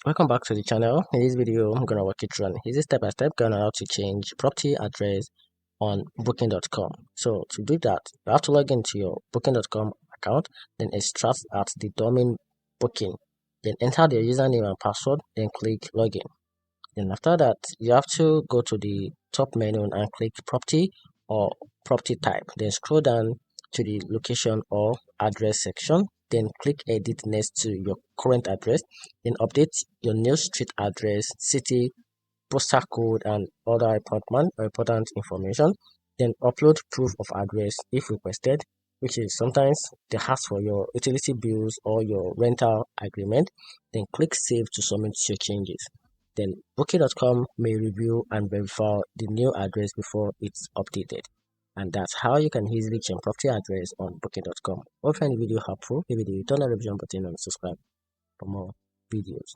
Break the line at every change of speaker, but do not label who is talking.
Welcome back to the channel. In this video, I'm gonna walk you through an easy step-by-step guide on how to change property address on booking.com. So to do that, you have to log into your booking.com account, then extract at the domain booking, then enter the username and password, then click login. Then after that, you have to go to the top menu and click property or property type, then scroll down to the location or address section, then click edit next to your current address, then update your new street address, city, postal code, and other important information. Then upload proof of address if requested, which is sometimes they ask for your utility bills or your rental agreement. Then click save to submit your changes. Then booking.com may review and verify the new address before it's updated. And that's how you can easily change property address on booking.com. Hope you find the video helpful. Give it a turn on the revision button and subscribe for more videos.